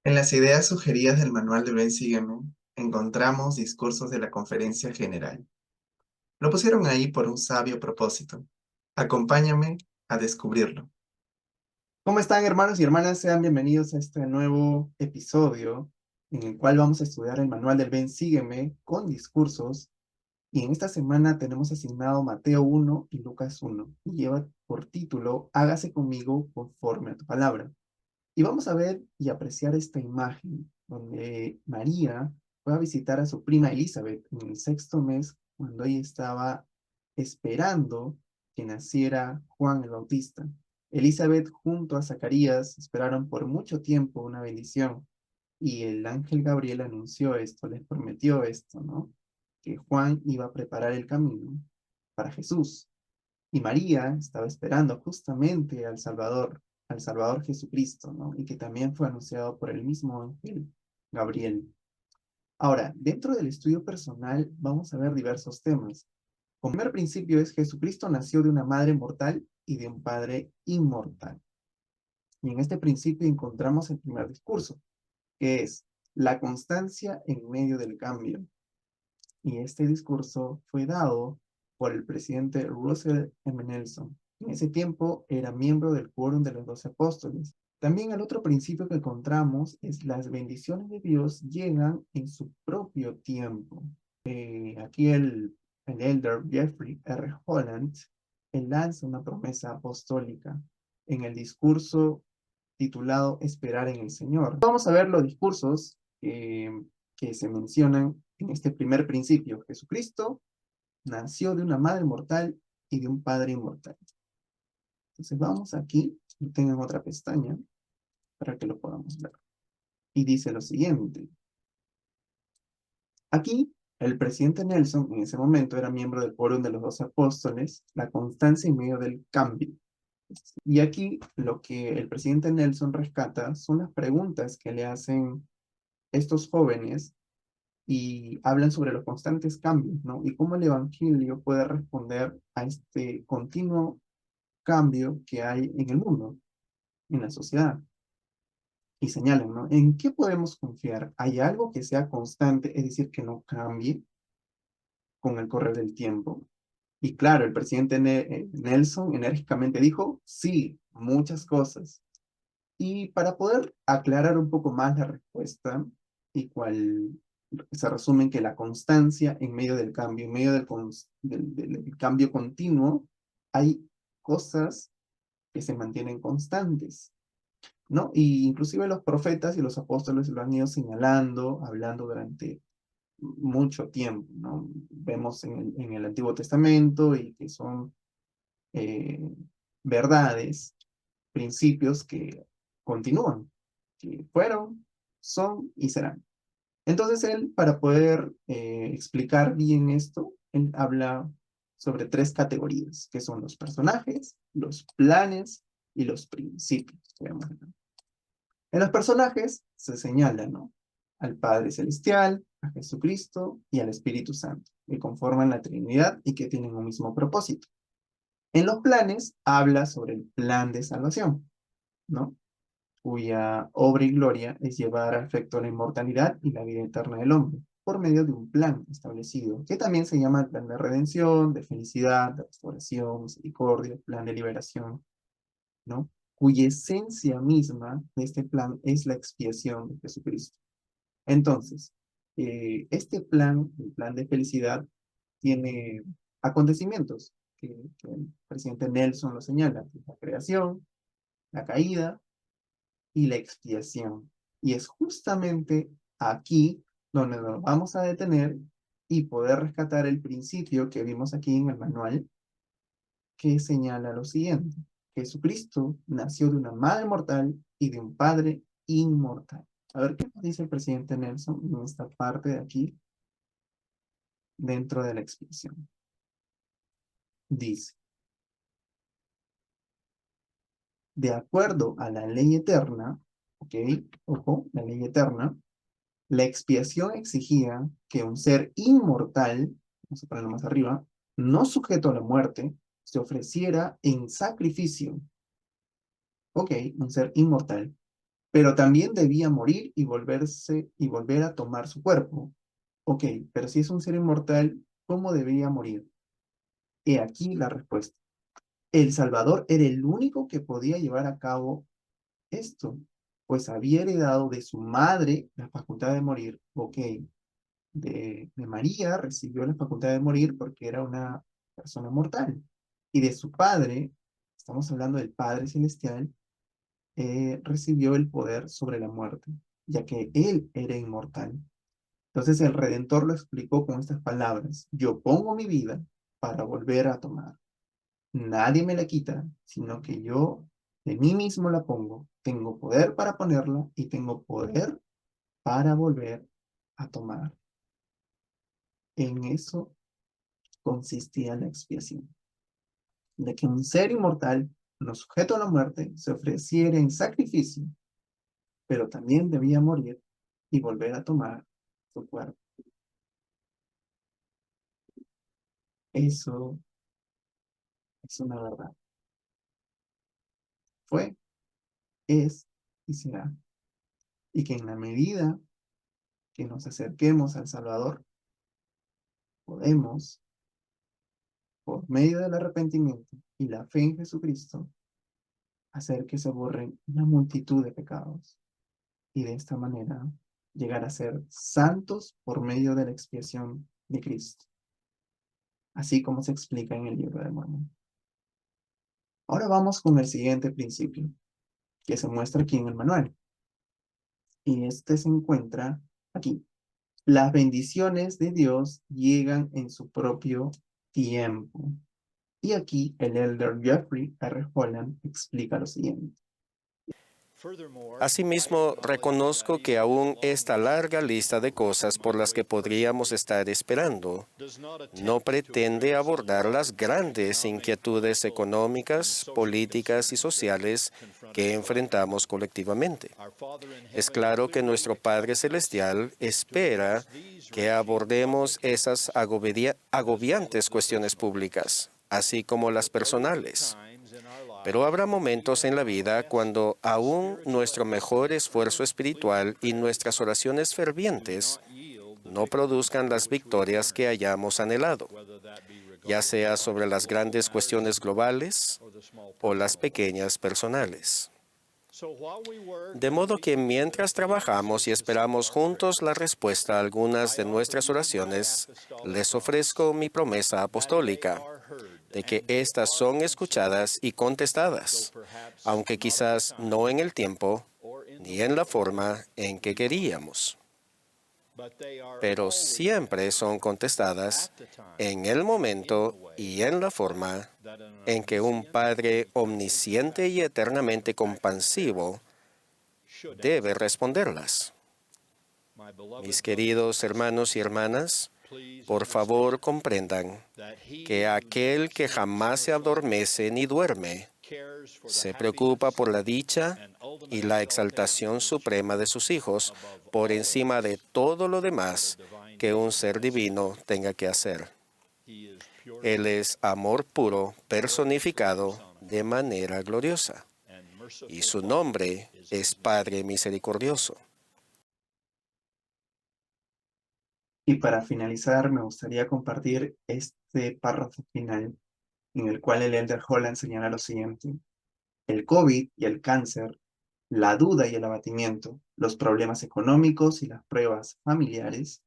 En las ideas sugeridas del manual de Ven Sígueme, encontramos discursos de la conferencia general. Lo pusieron ahí por un sabio propósito. Acompáñame a descubrirlo. ¿Cómo están, hermanos y hermanas? Sean bienvenidos a este nuevo episodio en el cual vamos a estudiar el manual del Ven Sígueme con discursos. Y en esta semana tenemos asignado Mateo 1 y Lucas 1 y lleva por título Hágase conmigo conforme a tu palabra. Y vamos a ver y apreciar esta imagen donde María fue a visitar a su prima Elizabeth en el sexto mes cuando ella estaba esperando que naciera Juan el Bautista. Elizabeth junto a Zacarías esperaron por mucho tiempo una bendición y el ángel Gabriel anunció esto, les prometió esto, ¿no? Que Juan iba a preparar el camino para Jesús. Y María estaba esperando justamente al Salvador Jesucristo, ¿no? Y que también fue anunciado por el mismo ángel Gabriel. Ahora, dentro del estudio personal vamos a ver diversos temas. El primer principio es Jesucristo nació de una madre mortal y de un padre inmortal. Y en este principio encontramos el primer discurso, que es la constancia en medio del cambio. Y este discurso fue dado por el presidente Russell M. Nelson. En ese tiempo era miembro del Quórum de los 12 Apóstoles. También el otro principio que encontramos es las bendiciones de Dios llegan en su propio tiempo. Aquí el elder Jeffrey R. Holland, él lanza una promesa apostólica en el discurso titulado Esperar en el Señor. Vamos a ver los discursos que se mencionan en este primer principio. Jesucristo nació de una madre mortal y de un padre inmortal. Entonces vamos aquí, y tengo otra pestaña para que lo podamos ver. Y dice lo siguiente. Aquí, el presidente Nelson en ese momento era miembro del Quórum de los 12 Apóstoles, la constancia en medio del cambio. Y aquí lo que el presidente Nelson rescata son las preguntas que le hacen estos jóvenes y hablan sobre los constantes cambios, ¿no? Y cómo el Evangelio puede responder a este continuo cambio que hay en el mundo, en la sociedad. Y señalan, ¿no? ¿En qué podemos confiar? ¿Hay algo que sea constante, es decir, que no cambie con el correr del tiempo? Y claro, el presidente Nelson enérgicamente dijo, sí, muchas cosas. Y para poder aclarar un poco más la respuesta, y cual se resume en que la constancia en medio del cambio, en medio del cambio continuo, hay cosas que se mantienen constantes, ¿no? Y inclusive los profetas y los apóstoles lo han ido señalando, hablando durante mucho tiempo, ¿no? Vemos en el Antiguo Testamento y que son eh, verdades, principios que continúan, que fueron, son y serán. Entonces él, para poder explicar bien esto, él habla sobre tres categorías, que son los personajes, los planes y los principios. Veamos acá. En los personajes se señala, ¿no? Al Padre Celestial, a Jesucristo y al Espíritu Santo, que conforman la Trinidad y que tienen un mismo propósito. En los planes habla sobre el plan de salvación, ¿no? Cuya obra y gloria es llevar a efecto la inmortalidad y la vida eterna del hombre, por medio de un plan establecido, que también se llama el plan de redención, de felicidad, de restauración, misericordia, plan de liberación, ¿no? Cuya esencia misma de este plan es la expiación de Jesucristo. Entonces, este plan, el plan de felicidad, tiene acontecimientos que el presidente Nelson lo señala: la creación, la caída, y la expiación. Y es justamente aquí donde nos vamos a detener y poder rescatar el principio que vimos aquí en el manual, que señala lo siguiente: Jesucristo nació de una madre mortal y de un padre inmortal. A ver qué nos dice el presidente Nelson en esta parte de aquí, dentro de la expiación. Dice, de acuerdo a la ley eterna, ¿ok? Ojo, la ley eterna, la expiación exigía que un ser inmortal, vamos a ponerlo más arriba, no sujeto a la muerte, se ofreciera en sacrificio. Ok, un ser inmortal pero también debía morir y volver a tomar su cuerpo. Ok, pero si es un ser inmortal, ¿cómo debía morir? He aquí la respuesta. El Salvador era el único que podía llevar a cabo esto, pues había heredado de su madre la facultad de morir. Ok, de María recibió la facultad de morir porque era una persona mortal. Y de su padre, estamos hablando del Padre Celestial, recibió el poder sobre la muerte, ya que él era inmortal. Entonces el Redentor lo explicó con estas palabras: yo pongo mi vida para volver a tomar. Nadie me la quita, sino que yo de mí mismo la pongo. Tengo poder para ponerla y tengo poder para volver a tomar. En eso consistía la expiación, de que un ser inmortal, no sujeto a la muerte, se ofreciera en sacrificio, pero también debía morir y volver a tomar su cuerpo. Eso es una verdad. Fue, es y será. Y que en la medida que nos acerquemos al Salvador, podemos, por medio del arrepentimiento y la fe en Jesucristo, hacer que se borren una multitud de pecados y de esta manera llegar a ser santos por medio de la expiación de Cristo, así como se explica en el libro de Mormón. Ahora vamos con el siguiente principio, que se muestra aquí en el manual. Y este se encuentra aquí. Las bendiciones de Dios llegan en su propio tiempo. Y aquí el elder Jeffrey R. Holland explica lo siguiente. Asimismo, reconozco que aún esta larga lista de cosas por las que podríamos estar esperando no pretende abordar las grandes inquietudes económicas, políticas y sociales que enfrentamos colectivamente. Es claro que nuestro Padre Celestial espera que abordemos esas agobiantes cuestiones públicas, así como las personales. Pero habrá momentos en la vida cuando aún nuestro mejor esfuerzo espiritual y nuestras oraciones fervientes no produzcan las victorias que hayamos anhelado, ya sea sobre las grandes cuestiones globales o las pequeñas personales. De modo que mientras trabajamos y esperamos juntos la respuesta a algunas de nuestras oraciones, les ofrezco mi promesa apostólica de que éstas son escuchadas y contestadas, aunque quizás no en el tiempo ni en la forma en que queríamos. Pero siempre son contestadas en el momento y en la forma en que un Padre omnisciente y eternamente compasivo debe responderlas. Mis queridos hermanos y hermanas, por favor comprendan que aquel que jamás se adormece ni duerme se preocupa por la dicha y la exaltación suprema de sus hijos por encima de todo lo demás que un ser divino tenga que hacer. Él es amor puro personificado de manera gloriosa, y su nombre es Padre Misericordioso. Y para finalizar, me gustaría compartir este párrafo final en el cual el elder Holland señala lo siguiente. El COVID y el cáncer, la duda y el abatimiento, los problemas económicos y las pruebas familiares,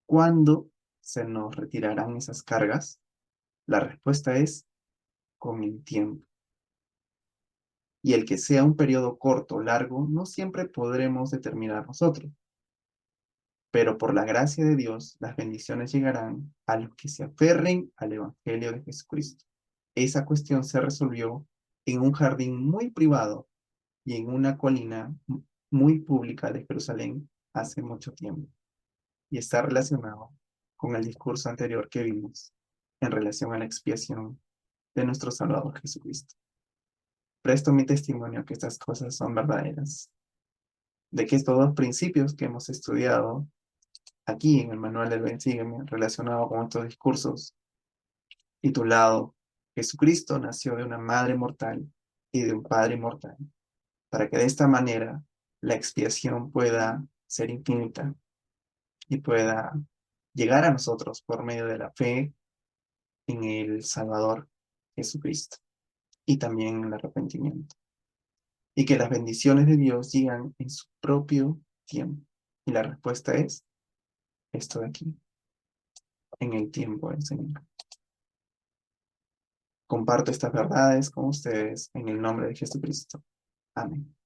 ¿cuándo se nos retirarán esas cargas? La respuesta es con el tiempo. Y el que sea un periodo corto o largo, no siempre podremos determinar nosotros. Pero por la gracia de Dios, las bendiciones llegarán a los que se aferren al Evangelio de Jesucristo. Esa cuestión se resolvió en un jardín muy privado y en una colina muy pública de Jerusalén hace mucho tiempo. Y está relacionado con el discurso anterior que vimos en relación a la expiación de nuestro Salvador Jesucristo. Presto mi testimonio que estas cosas son verdaderas, de que estos dos principios que hemos estudiado aquí en el manual del Ven Sígueme, relacionado con estos discursos, titulado Jesucristo nació de una madre mortal y de un padre mortal, para que de esta manera la expiación pueda ser infinita y pueda llegar a nosotros por medio de la fe en el Salvador Jesucristo y también en el arrepentimiento. Y que las bendiciones de Dios llegan en su propio tiempo. Y la respuesta es esto de aquí, en el tiempo del Señor. Comparto estas verdades con ustedes en el nombre de Jesucristo. Amén.